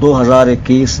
2021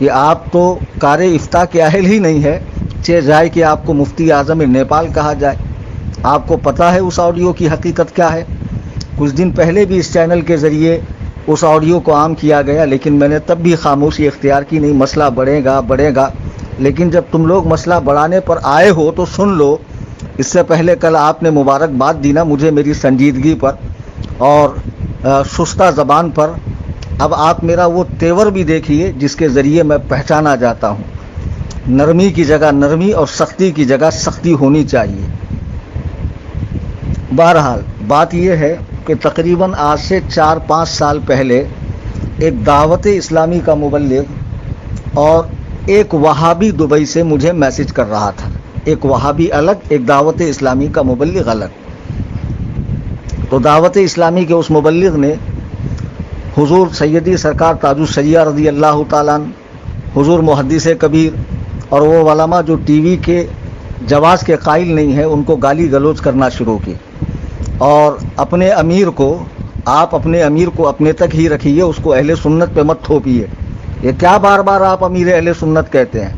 کہ آپ تو کار افتاء کے اہل ہی نہیں ہے، چہ جائے کہ آپ کو مفتی اعظم نیپال کہا جائے۔ آپ کو پتہ ہے اس آڈیو کی حقیقت کیا ہے؟ کچھ دن پہلے بھی اس چینل کے ذریعے اس آڈیو کو عام کیا گیا، لیکن میں نے تب بھی خاموشی اختیار کی، نہیں مسئلہ بڑھے گا، لیکن جب تم لوگ مسئلہ بڑھانے پر آئے ہو تو سن لو۔ اس سے پہلے کل آپ نے مبارکباد دی نا مجھے میری سنجیدگی پر اور شستہ زبان پر، اب آپ میرا وہ تیور بھی دیکھیے جس کے ذریعے میں پہچانا جاتا ہوں۔ نرمی کی جگہ نرمی اور سختی کی جگہ سختی ہونی چاہیے۔ بہرحال بات یہ ہے کہ تقریباً آج سے 4-5 سال پہلے ایک دعوت اسلامی کا مبلغ اور ایک وہابی دبئی سے مجھے میسج کر رہا تھا، ایک وہابی الگ، ایک دعوت اسلامی کا مبلغ الگ۔ تو دعوت اسلامی کے اس مبلغ نے حضور سیدی سرکار تاج الشریعہ رضی اللہ تعالیٰ عنہ، حضور محدث کبیر اور وہ علماء جو ٹی وی کے جواز کے قائل نہیں ہیں ان کو گالی گلوچ کرنا شروع کی، اور اپنے امیر کو، آپ اپنے امیر کو اپنے تک ہی رکھیے، اس کو اہل سنت پہ مت تھوپیے۔ یہ کیا بار بار آپ امیر اہل سنت کہتے ہیں؟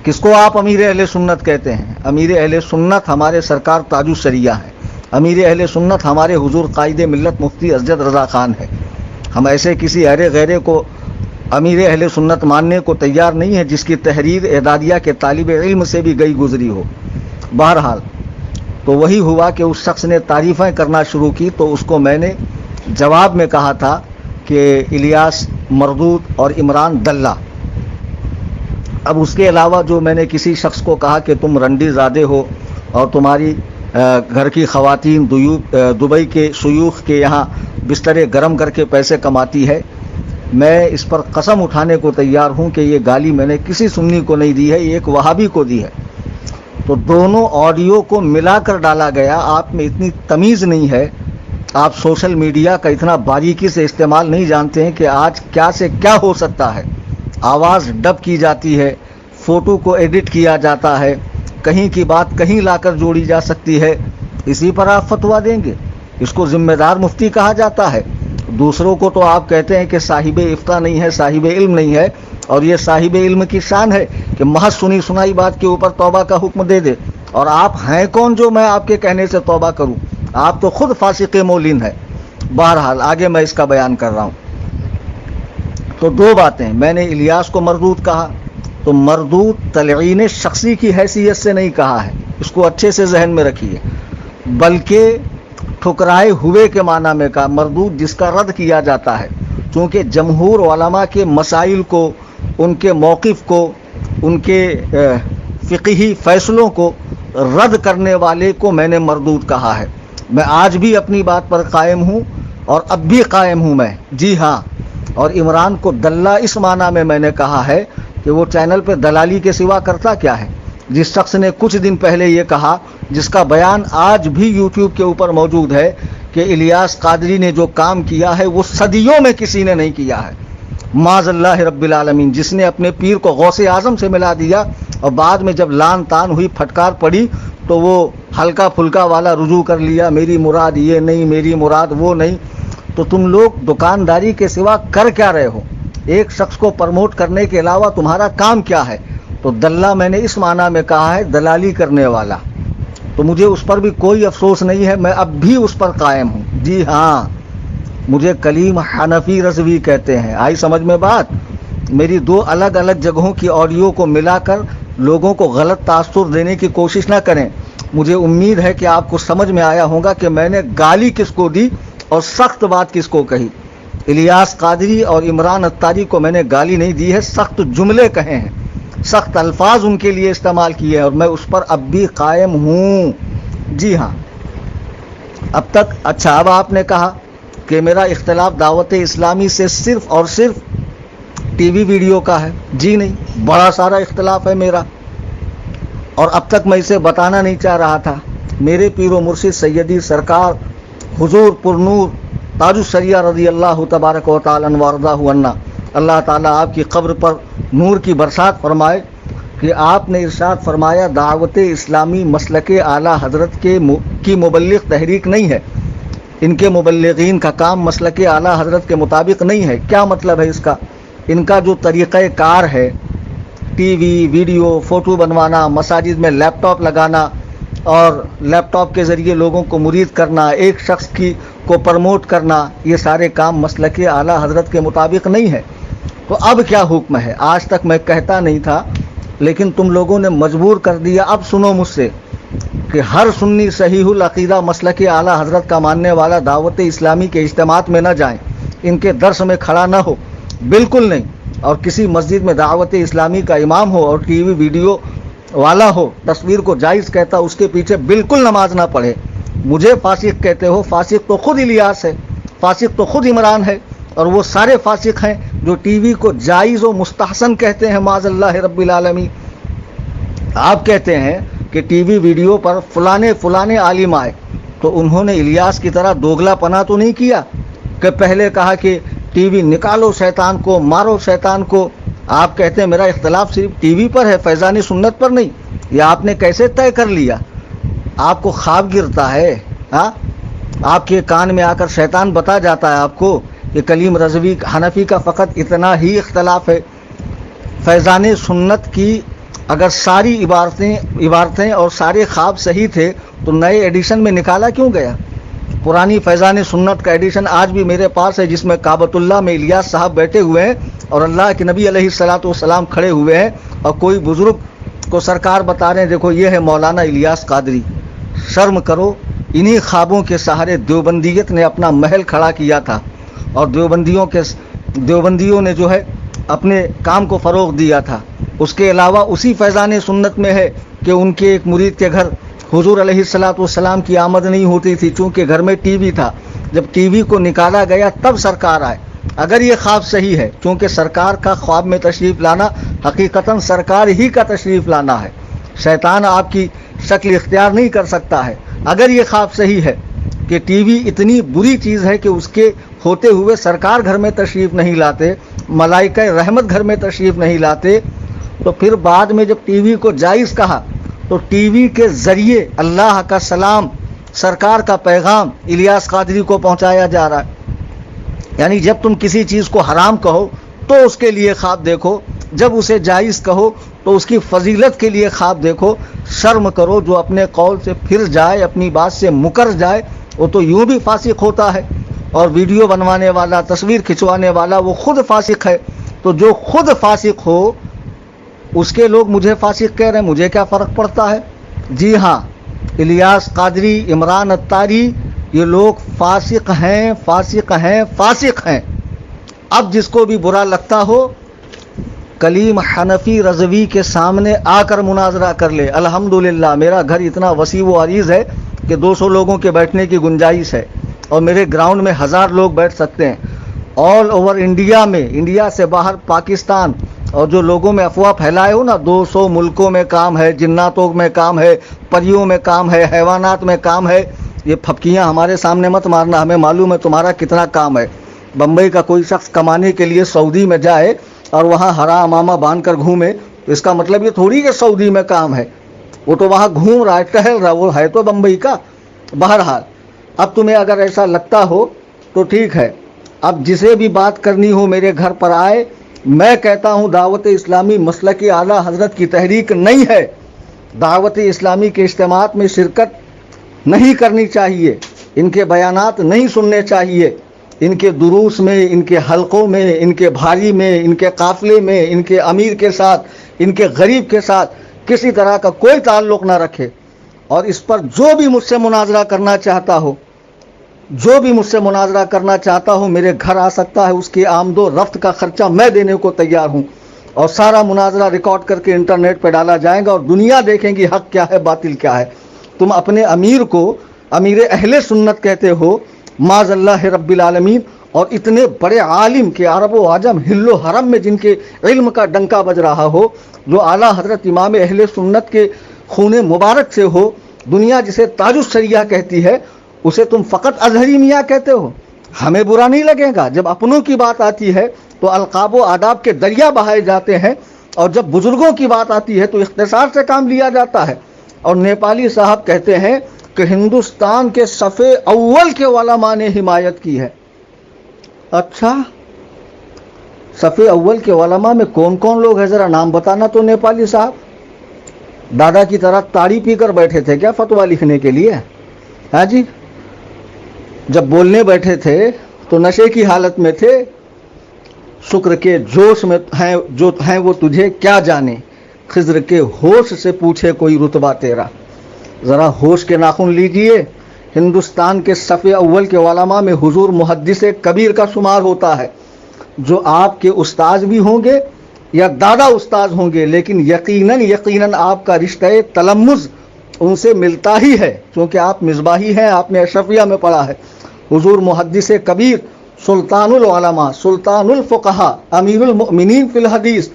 کس کو آپ امیر اہل سنت کہتے ہیں؟ امیر اہل سنت ہمارے سرکار تاج الشریعہ ہیں، امیر اہل سنت ہمارے حضور قائد ملت مفتی اسجد رضا خان ہے۔ ہم ایسے کسی غیرے کو امیر اہل سنت ماننے کو تیار نہیں ہے جس کی تحریر اعدادیہ کے طالب علم سے بھی گئی گزری ہو۔ بہرحال تو وہی ہوا کہ اس شخص نے تعریفیں کرنا شروع کی، تو اس کو میں نے جواب میں کہا تھا کہ الیاس مردود اور عمران دلہ۔ اب اس کے علاوہ جو میں نے کسی شخص کو کہا کہ تم رنڈی زادے ہو اور تمہاری گھر کی خواتین دبئی کے شیوخ کے یہاں بسترے گرم کر کے پیسے کماتی ہے، میں اس پر قسم اٹھانے کو تیار ہوں کہ یہ گالی میں نے کسی سنی کو نہیں دی ہے، یہ ایک وہابی کو دی ہے۔ تو دونوں آڈیو کو ملا کر ڈالا گیا۔ آپ میں اتنی تمیز نہیں ہے، آپ سوشل میڈیا کا اتنا باریکی سے استعمال نہیں جانتے ہیں کہ آج کیا سے کیا ہو سکتا ہے۔ آواز ڈب کی جاتی ہے، فوٹو کو ایڈٹ کیا جاتا ہے، کہیں کی بات کہیں لا کر جوڑی جا سکتی ہے، اسی پر آپ فتویٰ دیں گے؟ اس کو ذمہ دار مفتی کہا جاتا ہے۔ دوسروں کو تو آپ کہتے ہیں کہ صاحب افتاء نہیں ہے، صاحب علم نہیں ہے، اور یہ صاحب علم کی شان ہے کہ محض سنی سنائی بات کے اوپر توبہ کا حکم دے دے، اور آپ ہیں کون جو میں آپ کے کہنے سے توبہ کروں؟ آپ تو خود فاسق مولین ہے۔ بہرحال آگے میں اس کا بیان کر رہا ہوں۔ تو دو باتیں، میں نے الیاس کو مردود کہا تو مردود تلعین شخصی کی حیثیت سے نہیں کہا ہے، اس کو اچھے سے ذہن میں رکھیے، بلکہ ٹھکرائے ہوئے کے معنی میں کہا، مردود جس کا رد کیا جاتا ہے، چونکہ جمہور علماء کے مسائل کو، ان کے موقف کو، ان کے فقہی فیصلوں کو رد کرنے والے کو میں نے مردود کہا ہے۔ میں آج بھی اپنی بات پر قائم ہوں اور اب بھی قائم ہوں میں، جی ہاں۔ اور عمران کو دلہ اس معنی میں نے کہا ہے کہ وہ چینل پہ دلالی کے سوا کرتا کیا ہے؟ جس شخص نے کچھ دن پہلے یہ کہا، جس کا بیان آج بھی یوٹیوب کے اوپر موجود ہے، کہ الیاس قادری نے جو کام کیا ہے وہ صدیوں میں کسی نے نہیں کیا ہے، معاذ اللہ رب العالمین، جس نے اپنے پیر کو غوث اعظم سے ملا دیا، اور بعد میں جب لان تان ہوئی، پھٹکار پڑی، تو وہ ہلکا پھلکا والا رجوع کر لیا، میری مراد یہ نہیں، میری مراد وہ نہیں۔ تو تم لوگ دکانداری کے سوا کر کیا رہے ہو؟ ایک شخص کو پرموٹ کرنے کے علاوہ تمہارا کام کیا ہے؟ تو دلہ میں نے اس معنی میں کہا ہے، دلالی کرنے والا۔ تو مجھے اس پر بھی کوئی افسوس نہیں ہے، میں اب بھی اس پر قائم ہوں، جی ہاں۔ مجھے کلیم حنفی رضوی کہتے ہیں، آئی سمجھ میں بات؟ میری دو الگ الگ جگہوں کی آڈیو کو ملا کر لوگوں کو غلط تاثر دینے کی کوشش نہ کریں۔ مجھے امید ہے کہ آپ کو سمجھ میں آیا ہوگا کہ میں نے گالی کس کو دی اور سخت بات کس کو کہی۔ الیاس قادری اور عمران اتاری کو میں نے گالی نہیں دی ہے، سخت جملے کہے ہیں، سخت الفاظ ان کے لیے استعمال کیے ہیں، اور میں اس پر اب بھی قائم ہوں، جی ہاں۔ اب تک اچھا، اب آپ نے کہا کہ میرا اختلاف دعوت اسلامی سے صرف اور صرف ٹی وی ویڈیو کا ہے، جی نہیں، بڑا سارا اختلاف ہے میرا، اور اب تک میں اسے بتانا نہیں چاہ رہا تھا۔ میرے پیر و مرشد سیدی سرکار حضور پرنور تاج الشریعہ رضی اللہ تبارک و تعالی عنہ وارضاہ عنہ، اللہ تعالیٰ آپ کی قبر پر نور کی برسات فرمائے، کہ آپ نے ارشاد فرمایا دعوت اسلامی مسلک اعلیٰ حضرت کی مبلغ تحریک نہیں ہے، ان کے مبلغین کا کام مسلک اعلیٰ حضرت کے مطابق نہیں ہے۔ کیا مطلب ہے اس کا؟ ان کا جو طریقہ کار ہے، ٹی وی، ویڈیو، فوٹو بنوانا، مساجد میں لیپ ٹاپ لگانا اور لیپ ٹاپ کے ذریعے لوگوں کو مرید کرنا، ایک شخص کو پروموٹ کرنا، یہ سارے کام مسلک اعلیٰ حضرت کے مطابق نہیں ہے۔ تو اب کیا حکم ہے؟ آج تک میں کہتا نہیں تھا، لیکن تم لوگوں نے مجبور کر دیا۔ اب سنو مجھ سے کہ ہر سنی صحیح العقیدہ مسلک اعلیٰ حضرت کا ماننے والا دعوت اسلامی کے اجتماعات میں نہ جائیں، ان کے درس میں کھڑا نہ ہو، بالکل نہیں۔ اور کسی مسجد میں دعوت اسلامی کا امام ہو اور ٹی وی ویڈیو والا ہو، تصویر کو جائز کہتا، اس کے پیچھے بالکل نماز نہ پڑھے۔ مجھے فاسق کہتے ہو، فاسق تو خود الیاس ہے، فاسق تو خود عمران ہے، اور وہ سارے فاسق ہیں جو ٹی وی کو جائز و مستحسن کہتے ہیں، معاذ اللہ رب العالمین۔ آپ کہتے ہیں کہ ٹی وی ویڈیو پر فلانے عالم آئے، تو انہوں نے الیاس کی طرح دوگلا پنا تو نہیں کیا کہ پہلے کہا کہ ٹی وی نکالو شیطان کو، مارو شیطان کو۔ آپ کہتے ہیں میرا اختلاف صرف ٹی وی پر ہے، فیضان سنت پر نہیں۔ یہ آپ نے کیسے طے کر لیا؟ آپ کو خواب گرتا ہے؟ ہاں، آپ کے کان میں آ کر شیطان بتا جاتا ہے آپ کو کہ کلیم رضوی حنفی کا فقط اتنا ہی اختلاف ہے۔ فیضان سنت کی اگر ساری عبارتیں اور سارے خواب صحیح تھے تو نئے ایڈیشن میں نکالا کیوں گیا؟ پرانی فیضان سنت کا ایڈیشن آج بھی میرے پاس ہے، جس میں کعبۃ اللہ میں الیاس صاحب بیٹھے ہوئے ہیں اور اللہ کے نبی علیہ الصلوۃ والسلام کھڑے ہوئے ہیں، اور کوئی بزرگ کو سرکار بتا رہے ہیں دیکھو یہ ہے مولانا الیاس قادری۔ شرم کرو، انہی خوابوں کے سہارے دیوبندیت نے اپنا محل کھڑا کیا تھا، اور دیوبندیوں نے جو ہے اپنے کام کو فروغ دیا تھا۔ اس کے علاوہ اسی فیضان سنت میں ہے کہ ان کے ایک مرید کے گھر حضور علیہ الصلوۃ والسلام کی آمد نہیں ہوتی تھی، چونکہ گھر میں ٹی وی تھا۔ جب ٹی وی کو نکالا گیا تب سرکار آئے۔ اگر یہ خواب صحیح ہے، چونکہ سرکار کا خواب میں تشریف لانا حقیقتاً سرکار ہی کا تشریف لانا ہے، شیطان آپ کی شکل اختیار نہیں کر سکتا ہے۔ اگر یہ خواب صحیح ہے کہ ٹی وی اتنی بری چیز ہے کہ اس کے ہوتے ہوئے سرکار گھر میں تشریف نہیں لاتے، ملائکہ رحمت گھر میں تشریف نہیں لاتے، تو پھر بعد میں جب ٹی وی کو جائز کہا تو ٹی وی کے ذریعے اللہ کا سلام، سرکار کا پیغام الیاس قادری کو پہنچایا جا رہا ہے۔ یعنی جب تم کسی چیز کو حرام کہو تو اس کے لیے خواب دیکھو، جب اسے جائز کہو تو اس کی فضیلت کے لیے خواب دیکھو۔ شرم کرو، جو اپنے قول سے پھر جائے، اپنی بات سے مکر جائے، وہ تو یوں بھی فاسق ہوتا ہے، اور ویڈیو بنوانے والا، تصویر کھنچوانے والا وہ خود فاسق ہے۔ تو جو خود فاسق ہو اس کے لوگ مجھے فاسق کہہ رہے ہیں، مجھے کیا فرق پڑتا ہے؟ جی ہاں، الیاس قادری، عمران اتاری، یہ لوگ فاسق ہیں، فاسق ہیں، فاسق ہیں۔ اب جس کو بھی برا لگتا ہو کلیم حنفی رضوی کے سامنے آ کر مناظرہ کر لے۔ الحمدللہ میرا گھر اتنا وسیع و عریض ہے کہ 200 لوگوں کے بیٹھنے کی گنجائش ہے، اور میرے گراؤنڈ میں 1000 لوگ بیٹھ سکتے ہیں۔ آل اوور انڈیا میں، انڈیا سے باہر پاکستان، اور جو لوگوں میں افواہ پھیلائے ہو نا 200 ملکوں میں کام ہے، جناتوں میں کام ہے، پریوں میں کام ہے، حیوانات میں کام ہے، یہ پھپکیاں ہمارے سامنے مت مارنا، ہمیں معلوم ہے تمہارا کتنا کام ہے۔ بمبئی کا کوئی شخص کمانے کے لیے سعودی میں جائے اور وہاں ہرا امامہ باندھ کر گھومے تو اس کا مطلب یہ تھوڑی کہ سعودی میں کام ہے، وہ تو وہاں گھوم رہا ہے، ٹہل رہا، وہ ہے تو بمبئی کا۔ بہرحال اب تمہیں اگر ایسا لگتا ہو تو ٹھیک ہے، اب جسے بھی بات کرنی ہو میرے گھر پر آئے۔ میں کہتا ہوں دعوت اسلامی مسلک اعلیٰ حضرت کی تحریک نہیں ہے، دعوت اسلامی کے اجتماعات میں شرکت نہیں کرنی چاہیے، ان کے بیانات نہیں سننے چاہیے، ان کے دروس میں، ان کے حلقوں میں، ان کے بھاری میں، ان کے قافلے میں، ان کے امیر کے ساتھ، ان کے غریب کے ساتھ کسی طرح کا کوئی تعلق نہ رکھے۔ اور اس پر جو بھی مجھ سے مناظرہ کرنا چاہتا ہو، جو بھی مجھ سے مناظرہ کرنا چاہتا ہو میرے گھر آ سکتا ہے، اس کی آمد و رفت کا خرچہ میں دینے کو تیار ہوں، اور سارا مناظرہ ریکارڈ کر کے انٹرنیٹ پہ ڈالا جائے گا اور دنیا دیکھیں گی حق کیا ہے، باطل کیا ہے۔ تم اپنے امیر کو امیر اہل سنت کہتے ہو، معاذ اللہ رب العالمین، اور اتنے بڑے عالم کے عرب و عجم حل و حرم میں جن کے علم کا ڈنکا بج رہا ہو، جو اعلیٰ حضرت امام اہل سنت کے خون مبارک سے ہو، دنیا جسے تاج الشریعہ کہتی ہے، اسے تم فقط ازہری میاں کہتے ہو۔ ہمیں برا نہیں لگے گا، جب اپنوں کی بات آتی ہے تو القاب و آداب کے دریا بہائے جاتے ہیں، اور جب بزرگوں کی بات آتی ہے تو اختصار سے کام لیا جاتا ہے۔ اور نیپالی صاحب کہتے ہیں کہ ہندوستان کے صفحے اول کے علماء نے حمایت کی ہے۔ اچھا، صف اول کے علماء میں کون کون لوگ ہیں ذرا نام بتانا تو نیپالی صاحب. دادا کی طرح تاڑی پی کر بیٹھے تھے کیا فتویٰ لکھنے کے لیے؟ ہاں جی، جب بولنے بیٹھے تھے تو نشے کی حالت میں تھے. شکر کے جوش میں ہیں جو ہیں وہ تجھے کیا جانے، خضر کے ہوش سے پوچھے کوئی رتبہ تیرا. ذرا ہوش کے ناخن لیجئے. ہندوستان کے صف اول کے علماء میں حضور محدث کبیر کا شمار ہوتا ہے، جو آپ کے استاذ بھی ہوں گے یا دادا استاذ ہوں گے، لیکن یقیناً آپ کا رشتہ تلمذ ان سے ملتا ہی ہے، کیونکہ آپ مصباحی ہیں. آپ نے اشرفیہ میں پڑھا ہے. حضور محدث کبیر، سلطان العلماء، سلطان الفقہاء، امیر المؤمنین فی الحدیث،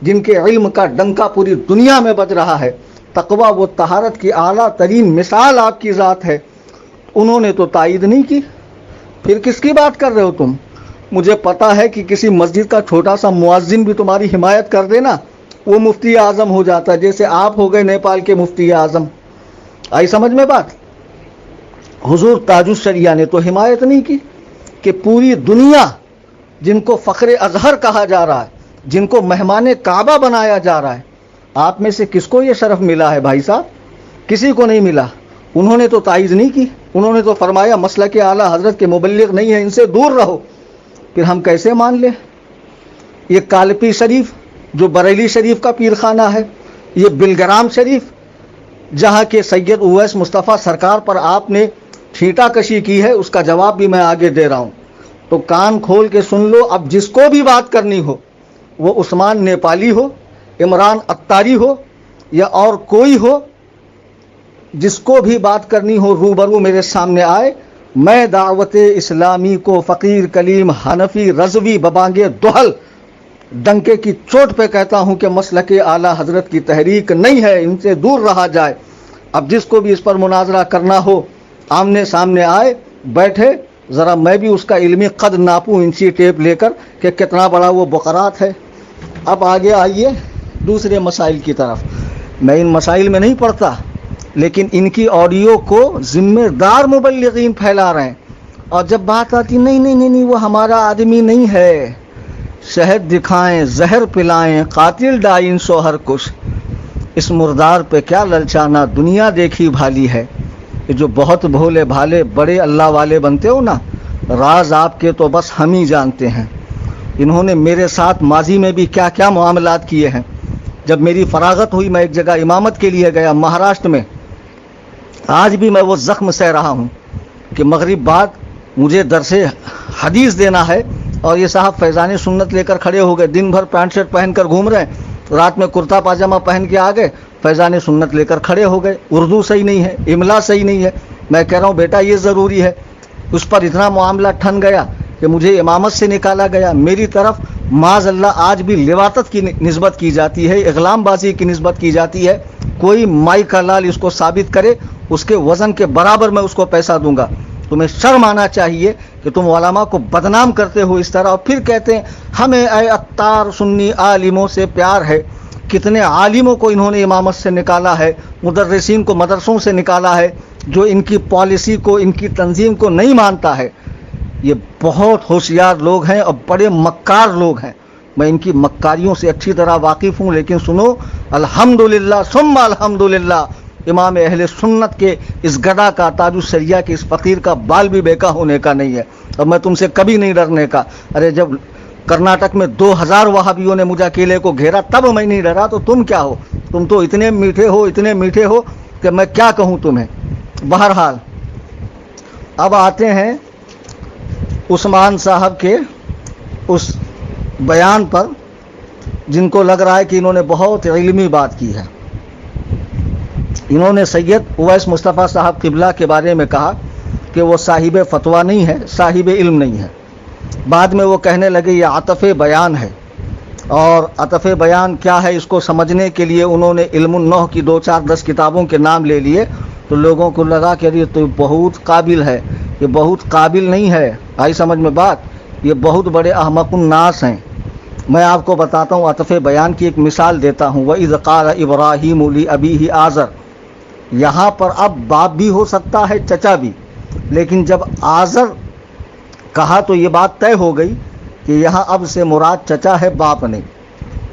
جن کے علم کا ڈنکا پوری دنیا میں بج رہا ہے. تقویٰ و طہارت کی اعلیٰ ترین مثال آپ کی ذات ہے. انہوں نے تو تائید نہیں کی، پھر کس کی بات کر رہے ہو تم؟ مجھے پتا ہے کہ کسی مسجد کا چھوٹا سا مؤذن بھی تمہاری حمایت کر دینا، وہ مفتی اعظم ہو جاتا ہے، جیسے آپ ہو گئے نیپال کے مفتی اعظم. آئی سمجھ میں بات؟ حضور تاج الشریعہ نے تو حمایت نہیں کی کہ پوری دنیا جن کو فخر ازہر کہا جا رہا ہے، جن کو مہمان کعبہ بنایا جا رہا ہے، آپ میں سے کس کو یہ شرف ملا ہے بھائی صاحب؟ کسی کو نہیں ملا. انہوں نے تو تائید نہیں کی. انہوں نے تو فرمایا مسلک اعلیٰ حضرت کے مبلغ نہیں ہیں، ان سے دور رہو. پھر ہم کیسے مان لیں؟ یہ کالپی شریف جو بریلی شریف کا پیر خانہ ہے، یہ بلگرام شریف جہاں کے سید اویس مصطفیٰ سرکار پر آپ نے چھینٹا کشی کی ہے، اس کا جواب بھی میں آگے دے رہا ہوں. تو کان کھول کے سن لو. اب جس کو بھی بات کرنی ہو، وہ عثمان نیپالی ہو، عمران اتاری ہو یا اور کوئی ہو، جس کو بھی بات کرنی ہو روبرو میرے سامنے آئے. میں دعوت اسلامی کو فقیر کلیم حنفی رضوی ببانگے دہل ڈنکے کی چوٹ پہ کہتا ہوں کہ مسلک اعلیٰ حضرت کی تحریک نہیں ہے، ان سے دور رہا جائے. اب جس کو بھی اس پر مناظرہ کرنا ہو آمنے سامنے آئے، بیٹھے. ذرا میں بھی اس کا علمی قد ناپوں انچی ٹیپ لے کر کہ کتنا بڑا وہ بقرات ہے. اب آگے آئیے دوسرے مسائل کی طرف. میں ان مسائل میں نہیں پڑھتا، لیکن ان کی آڈیو کو ذمہ دار مبلغین پھیلا رہے ہیں. اور جب بات آتی نہیں وہ ہمارا آدمی نہیں ہے، شہد دکھائیں، زہر پلائیں، قاتل ڈائن شوہر کش، اس مردار پہ کیا للچانا، دنیا دیکھی بھالی ہے. یہ جو بہت بھولے بھالے بڑے اللہ والے بنتے ہو نا، راز آپ کے تو بس ہم ہی جانتے ہیں. انہوں نے میرے ساتھ ماضی میں بھی کیا کیا معاملات کیے ہیں. جب میری فراغت ہوئی، میں ایک جگہ امامت کے لیے گیا مہاراشٹر میں. آج بھی میں وہ زخم سہ رہا ہوں کہ مغرب بعد مجھے درس حدیث دینا ہے، اور یہ صاحب فیضان سنت لے کر کھڑے ہو گئے. دن بھر پینٹ شرٹ پہن کر گھوم رہے ہیں، رات میں کرتا پاجامہ پہن کے آ گئے، فیضان سنت لے کر کھڑے ہو گئے. اردو صحیح نہیں ہے، املا صحیح نہیں ہے. میں کہہ رہا ہوں بیٹا یہ ضروری ہے. اس پر اتنا معاملہ ٹھن گیا کہ مجھے امامت سے نکالا گیا. میری طرف معاذ اللہ آج بھی لواطت کی نسبت کی جاتی ہے، اغلام بازی کی نسبت کی جاتی ہے. کوئی مائی کا لال اس کو ثابت کرے، اس کے وزن کے برابر میں اس کو پیسہ دوں گا. تمہیں شرم آنا چاہیے کہ تم علماء کو بدنام کرتے ہو اس طرح، اور پھر کہتے ہیں ہمیں اے اتار سنی عالموں سے پیار ہے. کتنے عالموں کو انہوں نے امامت سے نکالا ہے، مدرسین کو مدرسوں سے نکالا ہے، جو ان کی پالیسی کو، ان کی تنظیم کو نہیں مانتا ہے. یہ بہت ہوشیار لوگ ہیں اور بڑے مکار لوگ ہیں. میں ان کی مکاریوں سے اچھی طرح واقف ہوں. لیکن سنو، الحمدللہ ثم الحمدللہ، امام اہل سنت کے اس گدا کا، تاج الشریعہ کے اس فقیر کا بال بھی بیکا ہونے کا نہیں ہے. اور میں تم سے کبھی نہیں ڈرنے کا. ارے جب کرناٹک میں 2000 وہابیوں نے مجھے اکیلے کو گھیرا تب میں نہیں ڈرا، تو تم کیا ہو؟ تم تو اتنے میٹھے ہو کہ میں کیا کہوں تمہیں. بہرحال اب آتے ہیں عثمان صاحب کے اس بیان پر، جن کو لگ رہا ہے کہ انہوں نے بہت علمی بات کی ہے. انہوں نے سید اویس مصطفیٰ صاحب قبلہ کے بارے میں کہا کہ وہ صاحب فتویٰ نہیں ہے، صاحب علم نہیں ہے. بعد میں وہ کہنے لگے یہ عطف بیان ہے. اور عطف بیان کیا ہے اس کو سمجھنے کے لیے انہوں نے علم النحو کی 2-4-10 کتابوں کے نام لے لیے. تو لوگوں کو لگا کہ یہ تو بہت قابل ہے. یہ بہت قابل نہیں ہے. آئی سمجھ میں بات؟ یہ بہت بڑے احمق الناس ہیں. میں آپ کو بتاتا ہوں، عطف بیان کی ایک مثال دیتا ہوں. وَإِذْ قَالَ إِبْرَاهِيمُ لِأَبِيهِ آزر. یہاں پر اب باپ بھی ہو سکتا ہے، چچا بھی. لیکن جب آزر کہا تو یہ بات طے ہو گئی کہ یہاں اب سے مراد چچا ہے، باپ نہیں۔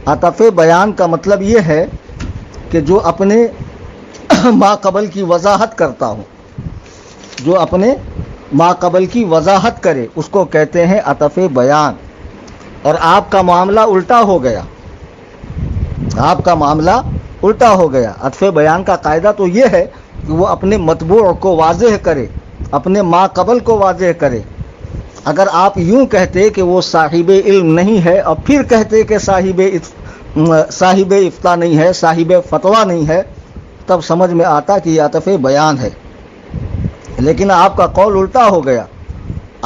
عطف بیان کا مطلب یہ ہے کہ جو اپنے ما قبل کی وضاحت کرتا ہوں، جو اپنے ما قبل کی وضاحت کرے اس کو کہتے ہیں عطف بیان۔ اور آپ کا معاملہ الٹا ہو گیا، آپ کا معاملہ الٹا ہو گیا۔ عطف بیان کا قاعدہ تو یہ ہے کہ وہ اپنے متبوع کو واضح کرے، اپنے ما قبل کو واضح کرے۔ اگر آپ یوں کہتے کہ وہ صاحب علم نہیں ہے اور پھر کہتے کہ صاحب افتاء نہیں ہے، صاحب فتویٰ نہیں ہے، تب سمجھ میں آتا کہ یہ عطف بیان ہے۔ لیکن آپ کا قول الٹا ہو گیا،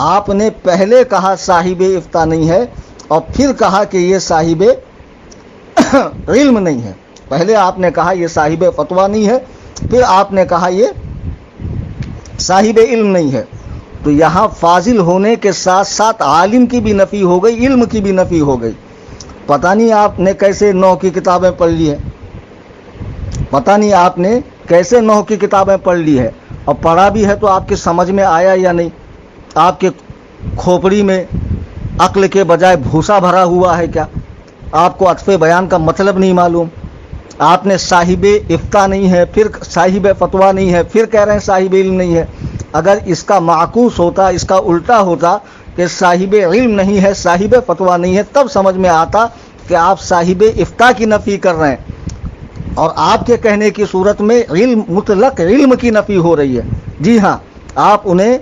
آپ نے پہلے کہا صاحب افتاء نہیں ہے اور پھر کہا کہ یہ صاحب علم نہیں ہے۔ پہلے آپ نے کہا یہ صاحب فتویٰ نہیں ہے، پھر آپ نے کہا یہ صاحب علم نہیں ہے۔ تو یہاں فاضل ہونے کے ساتھ ساتھ عالم کی بھی نفی ہو گئی، علم کی بھی نفی ہو گئی۔ پتہ نہیں آپ نے کیسے 9 کی کتابیں پڑھ لی ہیں، پتہ نہیں آپ نے کیسے 9 کی کتابیں پڑھ لی ہے، اور پڑھا بھی ہے تو آپ کی سمجھ میں آیا یا نہیں؟ آپ کے کھوپڑی میں عقل کے بجائے بھوسا بھرا ہوا ہے کیا؟ آپ کو عطف بیان کا مطلب نہیں معلوم؟ آپ نے صاحب افتاء نہیں ہے، پھر صاحب فتویٰ نہیں ہے، پھر کہہ رہے ہیں صاحب علم نہیں ہے۔ اگر اس کا معکوس ہوتا، اس کا الٹا ہوتا کہ صاحب علم نہیں ہے، صاحب فتویٰ نہیں ہے، تب سمجھ میں آتا کہ آپ صاحب افتاء کی نفی کر رہے ہیں، اور آپ کے کہنے کی صورت میں علم، مطلق علم کی نفی ہو رہی ہے۔ جی ہاں، آپ انہیں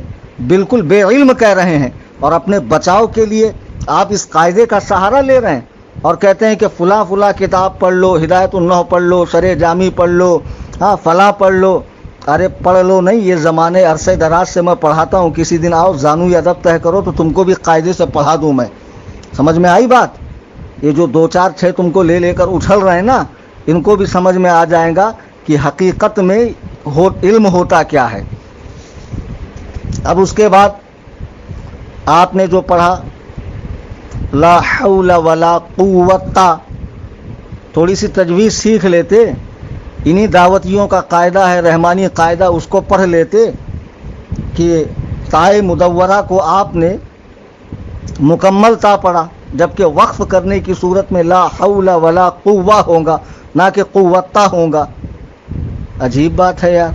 بالکل بے علم کہہ رہے ہیں، اور اپنے بچاؤ کے لیے آپ اس قاعدے کا سہارا لے رہے ہیں اور کہتے ہیں کہ فلاں فلاں کتاب پڑھ لو، ہدایت النحو پڑھ لو، شرح جامی پڑھ لو، ہاں فلاں پڑھ لو۔ ارے پڑھ لو نہیں، یہ زمانے عرصے دراز سے میں پڑھاتا ہوں، کسی دن آؤ زانوی ادب طے کرو تو تم کو بھی قاعدے سے پڑھا دوں میں۔ سمجھ میں آئی بات؟ یہ جو 2 4 6 تم کو لے کر اچھل رہے ہیں نا، ان کو بھی سمجھ میں آ جائے گا کہ حقیقت میں علم ہوتا کیا ہے۔ اب اس کے بعد آپ نے جو پڑھا لا حول ولا قوت، تھوڑی سی تجویز سیکھ لیتے، انہی دعوتیوں کا قاعدہ ہے رحمانی قاعدہ، اس کو پڑھ لیتے کہ تائے مدورہ کو آپ نے مکمل تا پڑھا، جبکہ وقف کرنے کی صورت میں لا حول ولا قوہ ہوگا، نہ کہ قوتا ہوگا۔ عجیب بات ہے یار،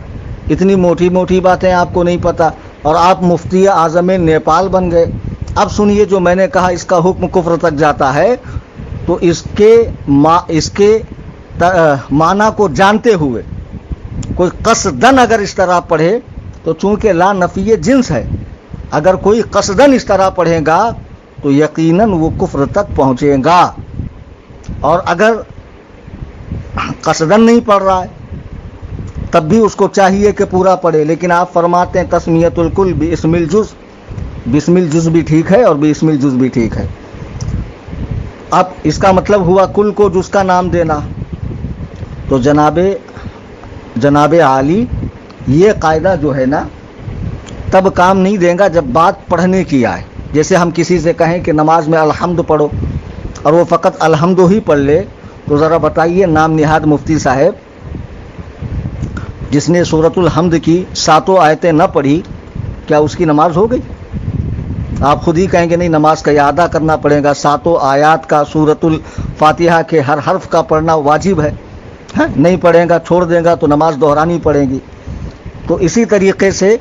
اتنی موٹی موٹی باتیں آپ کو نہیں پتہ، اور آپ مفتی اعظم نیپال بن گئے۔ اب سنیے، جو میں نے کہا اس کا حکم کفر تک جاتا ہے، تو اس کے معنی کو جانتے ہوئے کوئی قصدن اگر اس طرح پڑھے تو چونکہ لا نفی جنس ہے، اگر کوئی قصدن اس طرح پڑھے گا تو یقیناً وہ کفر تک پہنچے گا، اور اگر قصدن نہیں پڑھ رہا ہے تب بھی اس کو چاہیے کہ پورا پڑھے۔ لیکن آپ فرماتے ہیں تسمیت الکل باسم الجز، بسم الجز بھی ٹھیک ہے اور باسم الجز بھی ٹھیک ہے۔ اب اس کا مطلب ہوا کل کو جز کا نام دینا۔ تو جناب عالی یہ قاعدہ جو ہے نا تب کام نہیں دے گا جب بات پڑھنے کی آئے۔ جیسے ہم کسی سے کہیں کہ نماز میں الحمد پڑھو اور وہ فقط الحمد ہی پڑھ لے، تو ذرا بتائیے نام نہاد مفتی صاحب جس نے سورۃ الحمد کی 7 آیتیں نہ پڑھی، کیا اس کی نماز ہو گئی؟ آپ خود ہی کہیں گے نہیں، نماز کا اعادہ کرنا پڑے گا، 7 آیات کا سورۃ الفاتحہ کے ہر حرف کا پڑھنا واجب ہے، نہیں پڑھے گا چھوڑ دے گا تو نماز دہرانی پڑے گی۔ تو اسی طریقے سے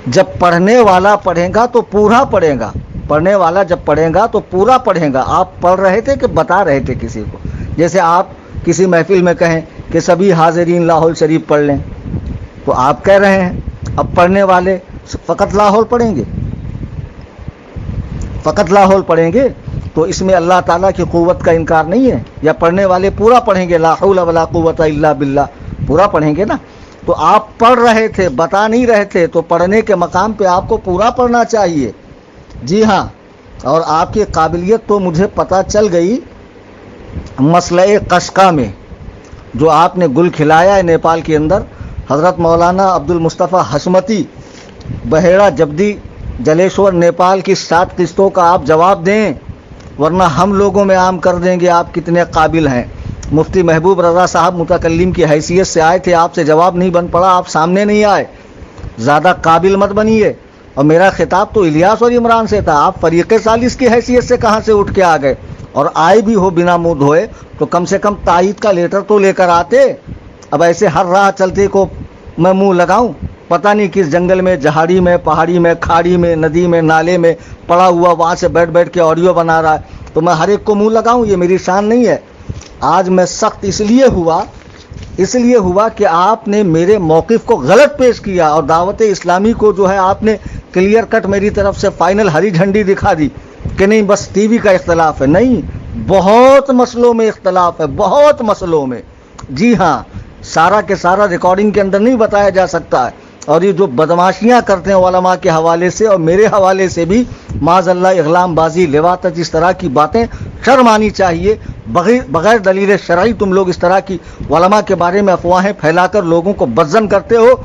جب پڑھنے والا پڑھے گا تو پورا پڑھے گا، پڑھنے والا جب پڑھے گا تو پورا پڑھے گا۔ آپ پڑھ رہے تھے کہ بتا رہے تھے کسی کو؟ جیسے آپ کسی محفل میں کہیں کہ سبھی حاضرین لاہور شریف پڑھ لیں، تو آپ کہہ رہے ہیں اب پڑھنے والے فقط لاہور پڑھیں گے، فقط لاہور پڑھیں گے، تو اس میں اللہ تعالیٰ کی قوت کا انکار نہیں ہے، یا پڑھنے والے پورا پڑھیں گے، لا حول ولا قوت الا باللہ پورا پڑھیں گے نا۔ تو آپ پڑھ رہے تھے، بتا نہیں رہے تھے، تو پڑھنے کے مقام پہ آپ کو پورا پڑھنا چاہیے۔ جی ہاں، اور آپ کی قابلیت تو مجھے پتہ چل گئی مسئلہ قشقہ میں، جو آپ نے گل کھلایا ہے نیپال کے اندر۔ حضرت مولانا عبد المصطفیٰ حشمتی بحیرہ جبدی جلیشور نیپال کی 7 قسطوں کا آپ جواب دیں، ورنہ ہم لوگوں میں عام کر دیں گے آپ کتنے قابل ہیں۔ مفتی محبوب رضا صاحب متکلم کی حیثیت سے آئے تھے، آپ سے جواب نہیں بن پڑا، آپ سامنے نہیں آئے۔ زیادہ قابل مت بنیے اور میرا خطاب تو الیاس اور عمران سے تھا. آپ فریق ثالث کی حیثیت سے کہاں سے اٹھ کے آ گئے؟ اور آئے بھی ہو بنا منہ دھوئے تو کم سے کم تائید کا لیٹر تو لے کر آتے. اب ایسے ہر راہ چلتے کو میں منہ لگاؤں؟ پتہ نہیں کس جنگل میں، جہاڑی میں، پہاڑی میں، کھاڑی میں، ندی میں، نالے میں پڑا ہوا وہاں سے بیٹھ بیٹھ کے آڈیو بنا رہا ہے تو میں ہر ایک کو منہ لگاؤں؟ یہ میری شان نہیں ہے. آج میں سخت اس لیے ہوا کہ آپ نے میرے موقف کو غلط پیش کیا اور دعوت اسلامی کو جو ہے آپ نے کلیئر کٹ میری طرف سے فائنل ہری جھنڈی دکھا دی کہ نہیں بس ٹی وی کا اختلاف ہے. نہیں، بہت مسئلوں میں اختلاف ہے، بہت مسئلوں میں. جی ہاں، سارا کے سارا ریکارڈنگ کے اندر نہیں بتایا جا سکتا ہے. اور یہ جو بدماشیاں کرتے ہیں علماء کے حوالے سے اور میرے حوالے سے بھی، معاذ اللہ اغلام بازی، لواطت، اس طرح کی باتیں شرم آنی چاہیے. بغیر دلیل شرعی تم لوگ اس طرح کی علماء کے بارے میں افواہیں پھیلا کر لوگوں کو بدظن کرتے ہو.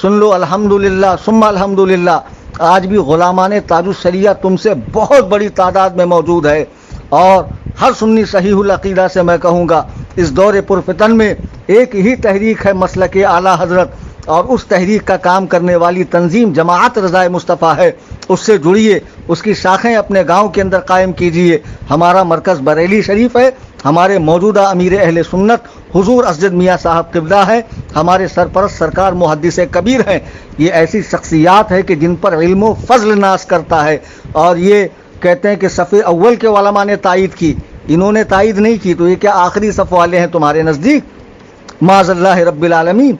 سن لو، الحمدللہ ثم الحمدللہ، آج بھی غلامان تاج الشریعہ تم سے بہت بڑی تعداد میں موجود ہے. اور ہر سنی صحیح العقیدہ سے میں کہوں گا، اس دور پرفتن میں ایک ہی تحریک ہے، مسلک اعلیٰ حضرت، اور اس تحریک کا کام کرنے والی تنظیم جماعت رضا مصطفیٰ ہے. اس سے جڑیے، اس کی شاخیں اپنے گاؤں کے اندر قائم کیجیے. ہمارا مرکز بریلی شریف ہے. ہمارے موجودہ امیر اہل سنت حضور اسجد میاں صاحب قبلہ ہے. ہمارے سرپرست سرکار محدث کبیر ہیں. یہ ایسی شخصیات ہے کہ جن پر علم و فضل ناز کرتا ہے. اور یہ کہتے ہیں کہ صف اول کے علماء نے تائید کی، انہوں نے تائید نہیں کی تو یہ کیا آخری صف والے ہیں تمہارے نزدیک؟ معاذ اللہ رب العالمین.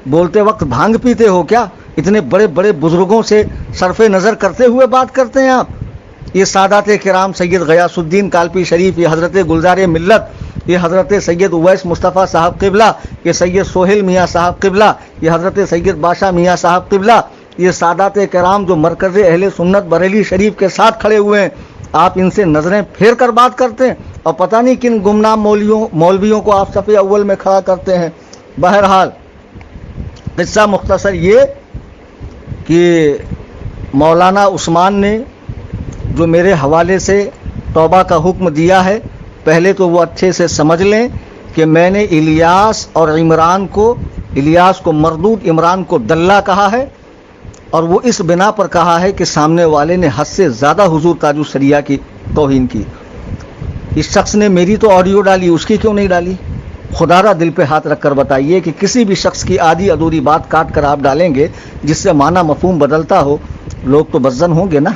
بولتے وقت بھانگ پیتے ہو کیا؟ اتنے بڑے بڑے بزرگوں سے صرف نظر کرتے ہوئے بات کرتے ہیں آپ. یہ سادات کرام، سید غیاث الدین کالپی شریف، یہ حضرت گلزار ملت، یہ حضرت سید اویس مصطفیٰ صاحب قبلہ، یہ سید سہیل میاں صاحب قبلہ، یہ حضرت سید بادشاہ میاں صاحب قبلہ، یہ سادات کرام جو مرکز اہل سنت بریلی شریف کے ساتھ کھڑے ہوئے ہیں، آپ ان سے نظریں پھیر کر بات کرتے ہیں اور پتہ نہیں کن گمنام مولویوں کو آپ صف اول میں کھڑا کرتے ہیں. بہرحال قصہ مختصر یہ کہ مولانا عثمان نے جو میرے حوالے سے توبہ کا حکم دیا ہے، پہلے تو وہ اچھے سے سمجھ لیں کہ میں نے الیاس اور عمران کو، الیاس کو مردود، عمران کو دلہ کہا ہے. اور وہ اس بنا پر کہا ہے کہ سامنے والے نے حد سے زیادہ حضور تاج الشریعہ کی توہین کی. اس شخص نے میری تو آڈیو ڈالی، اس کی کیوں نہیں ڈالی؟ خدا را دل پہ ہاتھ رکھ کر بتائیے کہ کسی بھی شخص کی آدھی ادھوری بات کاٹ کر آپ ڈالیں گے جس سے معنی مفہوم بدلتا ہو، لوگ تو بدظن ہوں گے نا.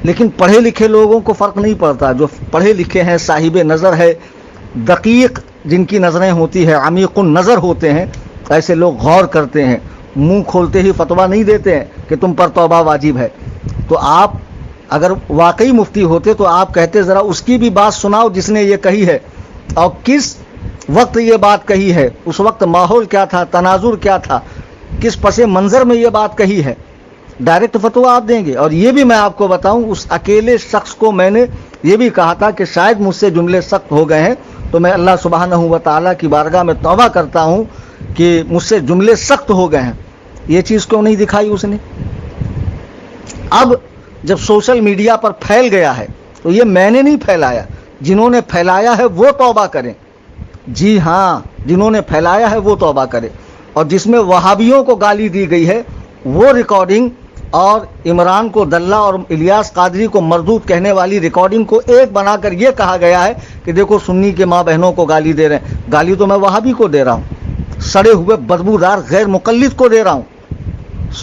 لیکن پڑھے لکھے لوگوں کو فرق نہیں پڑتا. جو پڑھے لکھے ہیں، صاحب نظر ہے، دقیق جن کی نظریں ہوتی ہیں، عمیق النظر ہوتے ہیں، ایسے لوگ غور کرتے ہیں. منہ کھولتے ہی فتویٰ نہیں دیتے ہیں کہ تم پر توبہ واجب ہے. تو آپ اگر واقعی مفتی ہوتے تو آپ کہتے ذرا اس کی بھی بات سناؤ جس نے یہ کہی ہے، اور کس وقت یہ بات کہی ہے، اس وقت ماحول کیا تھا، تناظر کیا تھا، کس پس منظر میں یہ بات کہی ہے. ڈائریکٹ فتویٰ آپ دیں گے. اور یہ بھی میں آپ کو بتاؤں، اس اکیلے شخص کو میں نے یہ بھی کہا تھا کہ شاید مجھ سے جملے سخت ہو گئے ہیں، تو میں اللہ سبحانہ و تعالیٰ کی بارگاہ میں توبہ کرتا ہوں کہ مجھ سے جملے سخت ہو گئے ہیں. یہ چیز کیوں نہیں دکھائی اس نے؟ اب جب سوشل میڈیا پر پھیل گیا ہے تو یہ میں نے نہیں پھیلایا، جنہوں نے پھیلایا ہے وہ توبہ کریں. جی ہاں، جنہوں نے پھیلایا ہے وہ توبہ کرے. اور جس میں وہابیوں کو گالی دی گئی ہے وہ ریکارڈنگ، اور عمران کو دلہ اور الیاس قادری کو مردود کہنے والی ریکارڈنگ کو ایک بنا کر یہ کہا گیا ہے کہ دیکھو سنی کے ماں بہنوں کو گالی دے رہے ہیں. گالی تو میں وہابی کو دے رہا ہوں، سڑے ہوئے بدبودار غیر مقلد کو دے رہا ہوں،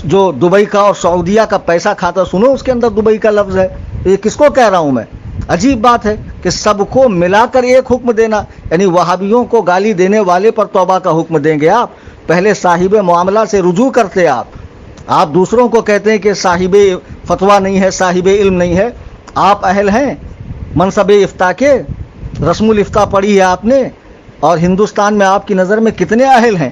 جو دبئی کا اور سعودیہ کا پیسہ کھاتا. سنو، اس کے اندر دبئی کا لفظ ہے. یہ کس کو کہہ رہا ہوں میں؟ عجیب بات ہے کہ سب کو ملا کر ایک حکم دینا، یعنی وہابیوں کو گالی دینے والے پر توبہ کا حکم دیں گے آپ؟ پہلے صاحب معاملہ سے رجوع کرتے آپ دوسروں کو کہتے ہیں کہ صاحب فتویٰ نہیں ہے، صاحب علم نہیں ہے. آپ اہل ہیں منصب افتاء کے؟ رسم الافتاء پڑھی ہے آپ نے؟ اور ہندوستان میں آپ کی نظر میں کتنے اہل ہیں؟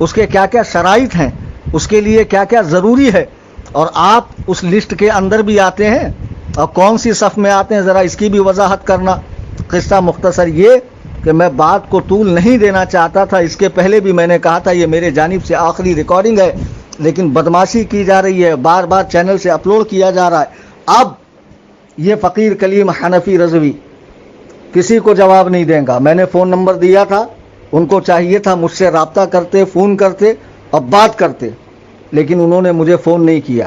اس کے کیا کیا شرائط ہیں؟ اس کے لیے کیا کیا ضروری ہے؟ اور آپ اس لسٹ کے اندر بھی آتے ہیں، اور کون سی صف میں آتے ہیں ذرا اس کی بھی وضاحت کرنا. قصہ مختصر یہ کہ میں بات کو طول نہیں دینا چاہتا تھا. اس کے پہلے بھی میں نے کہا تھا یہ میرے جانب سے آخری ریکارڈنگ ہے، لیکن بدماشی کی جا رہی ہے، بار بار چینل سے اپلوڈ کیا جا رہا ہے. اب یہ فقیر کلیم حنفی رضوی کسی کو جواب نہیں دیں گا. میں نے فون نمبر دیا تھا، ان کو چاہیے تھا مجھ سے رابطہ کرتے، فون کرتے اور بات کرتے، لیکن انہوں نے مجھے فون نہیں کیا.